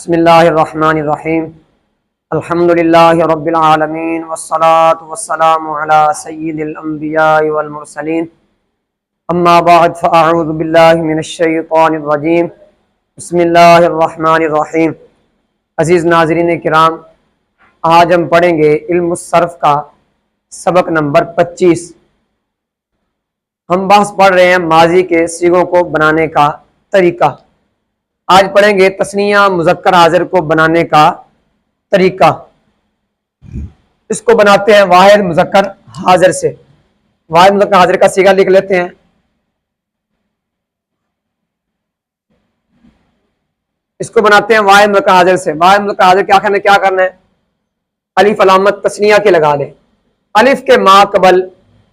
बिस्मिल्लाहिर्रहमानिर्रहीम अल्हम्दुलिल्लाहि रब्बिल आलमीन वस्सलातु वस्सलामु अला सय्यिदिल अंबियाइ वल मुरसलीन अम्मा बअद फ़अऊज़ु बिल्लाहि मिनश शैतानिर रजीम बिस्मिल्लाहिर्रहमानिर्रहीम। अज़ीज़ नाज़रीन किराम, आज हम पढ़ेंगे इल्म सर्फ़ का सबक नंबर 25। हम बहस पढ़ रहे हैं माजी के सीगों को बनाने का तरीका। आज पढ़ेंगे तस्निया मुज़क्कर हाज़िर को बनाने का तरीका। इसको बनाते हैं वाहिद मुज़क्कर हाज़िर से। वाहिद मुज़क्कर हाज़िर का सीगा लिख लेते हैं। इसको बनाते हैं वाहिद मुज़क्कर हाज़िर से। वाहिद मुज़क्कर हाज़िर के आखिर में क्या करना है? अलिफ अलामत तस्निया के लगा दें। अलिफ के माकबल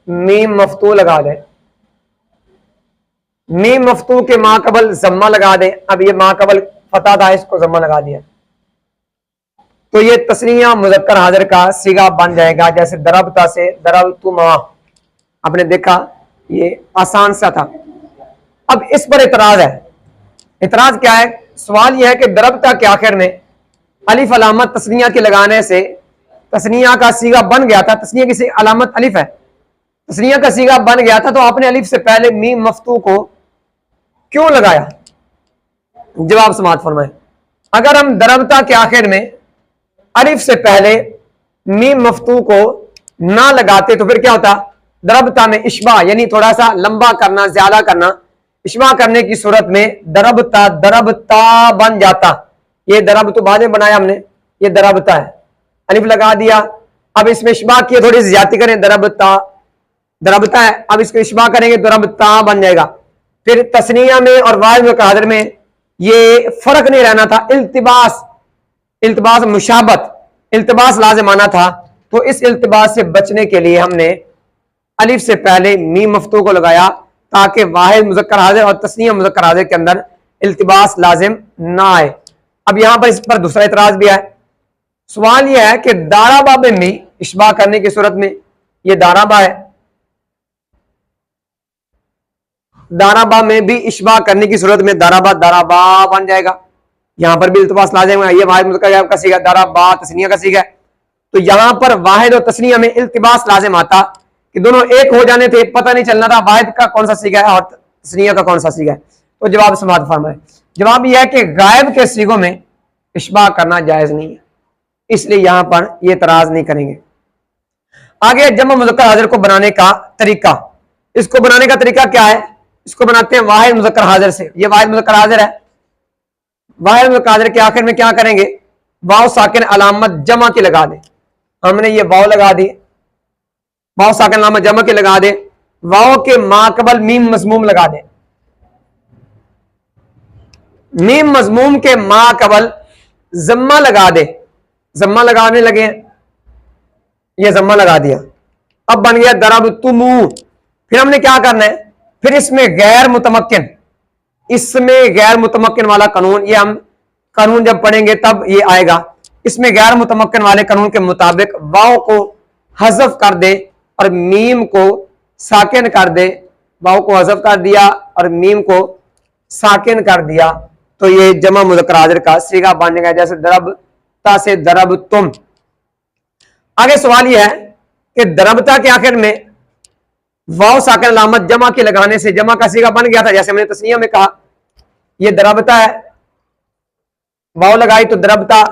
मीम मफ्तू लगा दें। मीम मफ्तू के माकबल जम्मा लगा दें। अब ये माकबल फता था, इसको जम्मा लगा दिया तो ये तस्निया मुज़क्कर हाज़िर का सीगा बन जाएगा। जैसे दरबता से दरबतुमा, आपने देखा ये आसान सा था। अब इस पर इतराज है। इतराज क्या है? सवाल यह है कि दरबता के आखिर में अलिफ अलामत तस्निया के लगाने से तस्निया का सीगा बन गया था। तस्निया की अलामत अलिफ है, तस्निया का सीगा बन गया था, तो आपने अलिफ से पहले मीम मफ्तू को क्यों लगाया? जवाब समाअत फरमाएं। अगर हम दरबता के आखिर में अलिफ से पहले मीम मफ्तू को ना लगाते तो फिर क्या होता? दरबता में इश्बा यानी थोड़ा सा लंबा करना, ज्यादा करना, इश्बा करने की सूरत में दरबता दरबता बन जाता। ये दरब तो बाद में बनाया हमने, ये दरबता है, अलिफ लगा दिया। अब इसमें इश्बा किए, थोड़ी सी ज्यादा करें, दरबता दरबता है, अब इसको इश्बा करेंगे दरबता बन जाएगा। फिर तस्निया में और वाहिद मुज़क्कर हाज़िर में ये फर्क नहीं रहना था। इल्तिबास, इल्तिबास मुशाबत, इल्तिबास लाजिम आना था। तो इस इल्तिबास से बचने के लिए हमने अलिफ से पहले मीम मफ्तू को लगाया ताकि वाहिद मुज़क्कर हाज़िर और तस्निया मुज़क्कर हाज़िर के अंदर इल्तिबास लाजिम ना आए। अब यहां पर इस पर दूसरा इतराज भी है। सवाल यह है कि दाराबा में भी इश्बा करने की सूरत में, ये दाराबा है, दाराबा में भी इश्बा करने की सूरत में दाराबा दाराबा बन जाएगा। यहां पर भी इल्तिबास लाजिम है। ये वाहिद मुज़क्कर का सीगा, दाराबा तस्निया का सीगा है। तो यहां पर वाहिद और तस्निया में इल्तिबास लाजिम आता कि दोनों एक हो जाने थे, पता नहीं चलना था वाहिद का कौन सा सीगा है और तस्निया का कौन सा सीगा है। तो जवाब समाअत फरमाए। जवाब यह है कि गायब के सीगों में इश्बा करना जायज नहीं है, इसलिए यहां पर यह तराज नहीं करेंगे। आगे जमा मुज़क्कर हाज़िर को बनाने का तरीका। इसको बनाने का तरीका क्या है? इसको बनाते हैं वाहिद मुज़क्कर हाज़िर से। ये वाहिद मुज़क्कर हाज़िर है। वाहिद मुज़क्कर हाज़िर के आखिर में क्या करेंगे? वाव साकिन अलामत जमा की लगा दे। हमने ये वाव लगा दी, वाव साकिन अलामत जमा की लगा दे। वाव के माकबल मीम मज़मूम लगा दे। मीम मज़मूम के माकबल जम्मा लगा दे। जम्मा लगाने लगे, ये जम्मा लगा दिया, अब बन गया दरबतुमू। फिर हमने क्या करना है? फिर इसमें गैर मुतमक्किन, इसमें गैर मुतमक्किन वाला कानून, ये हम कानून जब पढ़ेंगे तब ये आएगा। इसमें गैर मुतमक्किन वाले कानून के मुताबिक वाव को हज़फ कर दे और मीम को साकिन कर दे। वाव को हज़फ कर दिया और मीम को साकिन कर दिया तो ये जमा मुज़क्कर हाज़िर का सीगा बन जाएगा। जैसे दरबता से दरबतुम। आगे सवाल यह है कि दरबता के आखिर में वाव साकिन अलामत जमा के लगाने से जमा का सीगा बन गया था। जैसे हमने तस्निया में कहा ये दरबता है, वाव लगाई तो दरबता,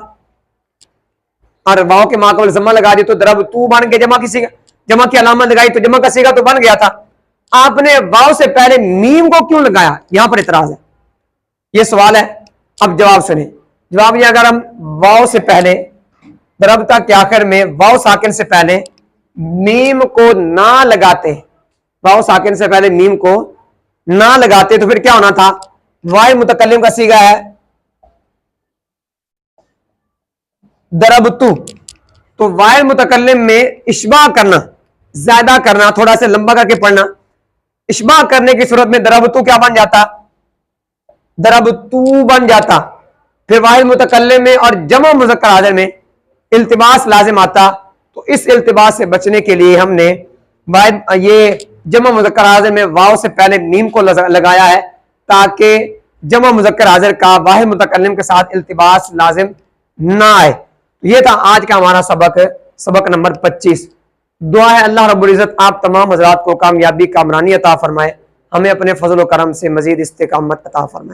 और वाव के माकबल जमा लगा दी तो दरबतू बन गया। जमा की सीगा, जमा की अलामत लगाई तो जमा का सीगा तो बन गया था। आपने वाव से पहले मीम को क्यों लगाया? यहां पर इतराज है, ये सवाल है। अब जवाब सुने। जवाब ये, अगर हम वाव से पहले दरबता के आखिर में वाव साकिन से पहले मीम को ना लगाते, वाव साकिन से पहले मीम को ना लगाते तो फिर क्या होना था? वाहिद मुतकल्लिम का सीगा है दरबतु, तो वाहिद मुतकल्लिम में इश्बा करना, ज्यादा करना, थोड़ा सा लंबा करके पढ़ना, इश्बा करने की सूरत में दरबतु क्या बन जाता? दरबतू बन जाता। फिर वाहिद मुतकल्लिम में और जमा मुज़क्कर हाज़िर में इल्तिबास लाजिम आता। तो इस इल्तिबास से बचने के लिए हमने वाहिद ये जमा मुज़क्कर हाज़िर में वाव से पहले मीम को लगाया है ताकि जमा मुजक्कर हाजिर का वाहिद मुतकल्लिम के साथ इल्तिबास लाजिम ना आए। ये था आज का हमारा सबक नंबर 25। दुआ है अल्लाह रब्बुल इज्जत आप तमाम हजरात को कामयाबी कामरानी अता फरमाए, हमें अपने फजल व करम से मजीद इस्तेकामत अता फरमाए।